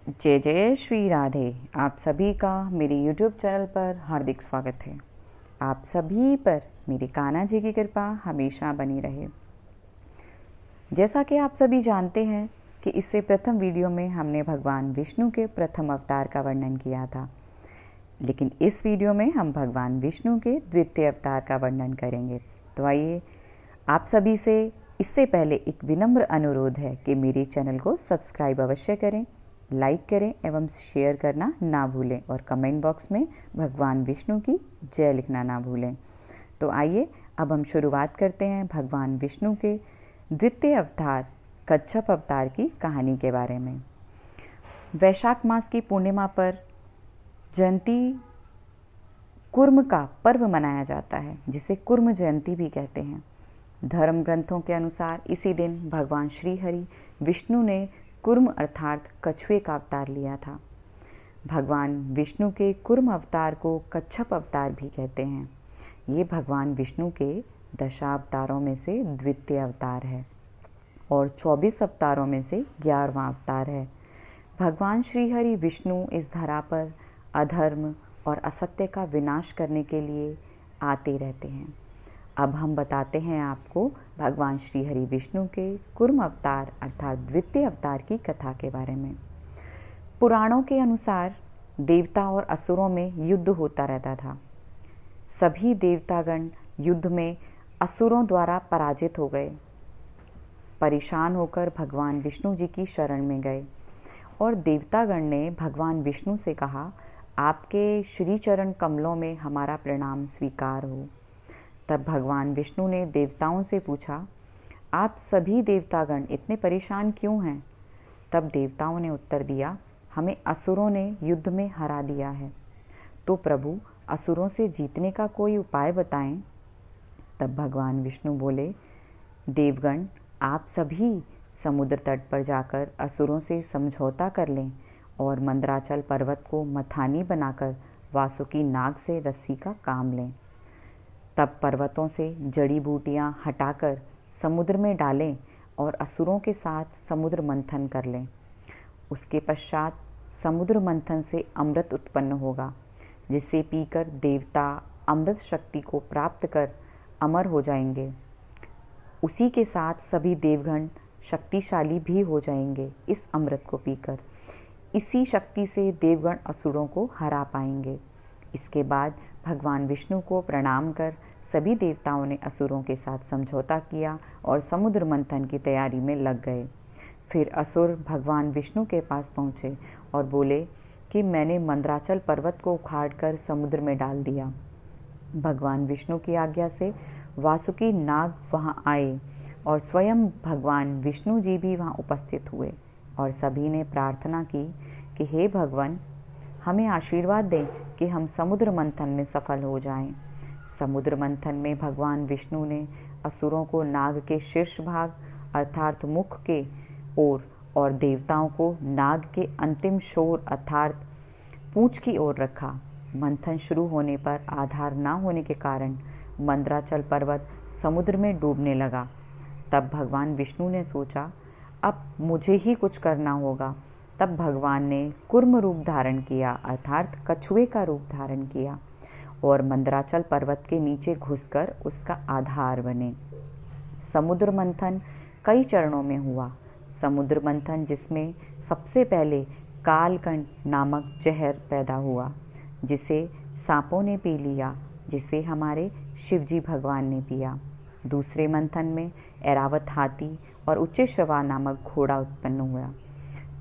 जय जय श्री राधे। आप सभी का मेरे YouTube चैनल पर हार्दिक स्वागत है। आप सभी पर मेरे कान्हा जी की कृपा हमेशा बनी रहे। जैसा कि आप सभी जानते हैं कि इससे प्रथम वीडियो में हमने भगवान विष्णु के प्रथम अवतार का वर्णन किया था, लेकिन इस वीडियो में हम भगवान विष्णु के द्वितीय अवतार का वर्णन करेंगे। तो आइए, आप सभी से इससे पहले एक विनम्र अनुरोध है कि मेरे चैनल को सब्सक्राइब अवश्य करें, लाइक करें एवं शेयर करना ना भूलें और कमेंट बॉक्स में भगवान विष्णु की जय लिखना ना भूलें। तो आइए, अब हम शुरुआत करते हैं भगवान विष्णु के द्वितीय अवतार कच्छप अवतार की कहानी के बारे में। वैशाख मास की पूर्णिमा पर जयंती कुर्म का पर्व मनाया जाता है, जिसे कुर्म जयंती भी कहते हैं। धर्म ग्रंथों के अनुसार इसी दिन भगवान श्री हरि विष्णु ने कुर्म अर्थात कछुए का अवतार लिया था। भगवान विष्णु के कुर्म अवतार को कच्छप अवतार भी कहते हैं। ये भगवान विष्णु के दशावतारों में से द्वितीय अवतार है और 24 अवतारों में से 11वां अवतार है। भगवान श्री हरि विष्णु इस धरा पर अधर्म और असत्य का विनाश करने के लिए आते रहते हैं। अब हम बताते हैं आपको भगवान श्री हरि विष्णु के कुर्म अवतार अर्थात द्वितीय अवतार की कथा के बारे में। पुराणों के अनुसार देवता और असुरों में युद्ध होता रहता था। सभी देवतागण युद्ध में असुरों द्वारा पराजित हो गए। परेशान होकर भगवान विष्णु जी की शरण में गए और देवतागण ने भगवान विष्णु से कहा, आपके श्री चरण कमलों में हमारा प्रणाम स्वीकार हो। तब भगवान विष्णु ने देवताओं से पूछा, आप सभी देवतागण इतने परेशान क्यों हैं? तब देवताओं ने उत्तर दिया, हमें असुरों ने युद्ध में हरा दिया है, तो प्रभु असुरों से जीतने का कोई उपाय बताएं। तब भगवान विष्णु बोले, देवगण आप सभी समुद्र तट पर जाकर असुरों से समझौता कर लें और मंदराचल पर्वत को मथानी बनाकर वासुकी नाग से रस्सी का काम लें। तब पर्वतों से जड़ी बूटियां हटाकर समुद्र में डालें और असुरों के साथ समुद्र मंथन कर लें। उसके पश्चात समुद्र मंथन से अमृत उत्पन्न होगा, जिसे पीकर देवता अमृत शक्ति को प्राप्त कर अमर हो जाएंगे। उसी के साथ सभी देवगण शक्तिशाली भी हो जाएंगे इस अमृत को पीकर। इसी शक्ति से देवगण असुरों को हरा पाएंगे। इसके बाद भगवान विष्णु को प्रणाम कर सभी देवताओं ने असुरों के साथ समझौता किया और समुद्र मंथन की तैयारी में लग गए। फिर असुर भगवान विष्णु के पास पहुँचे और बोले कि मैंने मंदराचल पर्वत को उखाड़कर समुद्र में डाल दिया। भगवान विष्णु की आज्ञा से वासुकी नाग वहाँ आए और स्वयं भगवान विष्णु जी भी वहाँ उपस्थित हुए और सभी ने प्रार्थना की कि हे भगवान, हमें आशीर्वाद दें कि हम समुद्र मंथन में सफल हो जाएं। समुद्र मंथन में भगवान विष्णु ने असुरों को नाग के शीर्ष भाग अर्थात मुख के ओर और देवताओं को नाग के अंतिम शोर अर्थात पूंछ की ओर रखा। मंथन शुरू होने पर आधार न होने के कारण मंदराचल पर्वत समुद्र में डूबने लगा। तब भगवान विष्णु ने सोचा, अब मुझे ही कुछ करना होगा। तब भगवान ने कुर्म रूप धारण किया अर्थात कछुए का रूप धारण किया और मंदराचल पर्वत के नीचे घुसकर उसका आधार बने। समुद्र मंथन कई चरणों में हुआ। समुद्र मंथन जिसमें सबसे पहले कालकंठ नामक जहर पैदा हुआ, जिसे सांपों ने पी लिया, जिसे हमारे शिवजी भगवान ने पिया। दूसरे मंथन में ऐरावत हाथी और उच्चैश्रवा नामक घोड़ा उत्पन्न हुआ।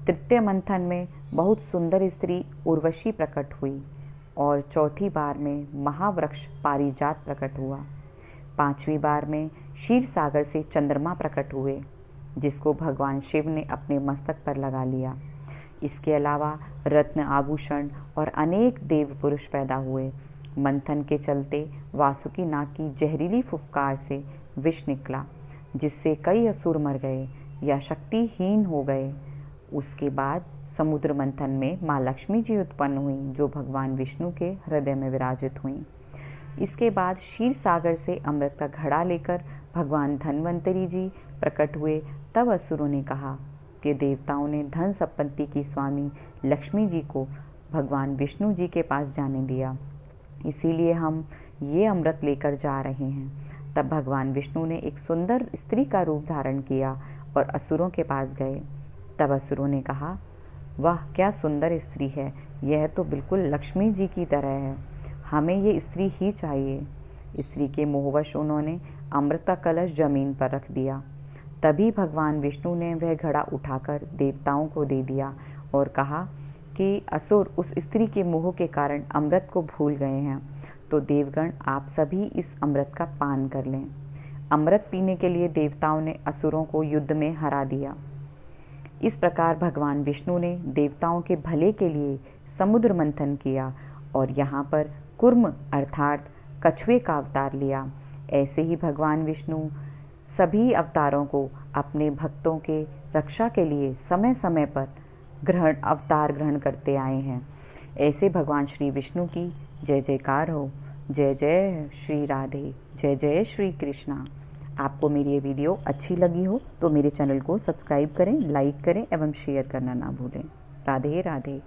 तृतीय मंथन में बहुत सुंदर स्त्री उर्वशी प्रकट हुई और चौथी बार में महावृक्ष पारिजात प्रकट हुआ। पांचवी बार में क्षीर सागर से चंद्रमा प्रकट हुए, जिसको भगवान शिव ने अपने मस्तक पर लगा लिया। इसके अलावा रत्न आभूषण और अनेक देव पुरुष पैदा हुए। मंथन के चलते वासुकी नाग की जहरीली फुफकार से विष निकला, जिससे कई असुर मर गए या शक्तिहीन हो गए। उसके बाद समुद्र मंथन में माँ लक्ष्मी जी उत्पन्न हुई, जो भगवान विष्णु के हृदय में विराजित हुई। इसके बाद क्षीर सागर से अमृत का घड़ा लेकर भगवान धन्वंतरी जी प्रकट हुए। तब असुरों ने कहा, कि देवताओं ने धन संपत्ति की स्वामी लक्ष्मी जी को भगवान विष्णु जी के पास जाने दिया, इसीलिए हम ये अमृत लेकर जा रहे हैं। तब भगवान विष्णु ने एक सुंदर स्त्री का रूप धारण किया और असुरों के पास गए। तब असुरों ने कहा, वाह क्या सुंदर स्त्री है, यह तो बिल्कुल लक्ष्मी जी की तरह है, हमें ये स्त्री ही चाहिए। स्त्री के मोहवश उन्होंने अमृत का कलश जमीन पर रख दिया। तभी भगवान विष्णु ने वह घड़ा उठाकर देवताओं को दे दिया और कहा कि असुर उस स्त्री के मोह के कारण अमृत को भूल गए हैं, तो देवगण आप सभी इस अमृत का पान कर लें। अमृत पीने के लिए देवताओं ने असुरों को युद्ध में हरा दिया। इस प्रकार भगवान विष्णु ने देवताओं के भले के लिए समुद्र मंथन किया और यहाँ पर कुर्म अर्थात कछुए का अवतार लिया। ऐसे ही भगवान विष्णु सभी अवतारों को अपने भक्तों के रक्षा के लिए समय समय पर अवतार ग्रहण करते आए हैं। ऐसे भगवान श्री विष्णु की जय जयकार हो। जय जय श्री राधे, जय जय श्री कृष्णा। आपको मेरी ये वीडियो अच्छी लगी हो तो मेरे चैनल को सब्सक्राइब करें, लाइक करें एवं शेयर करना ना भूलें। राधे राधे।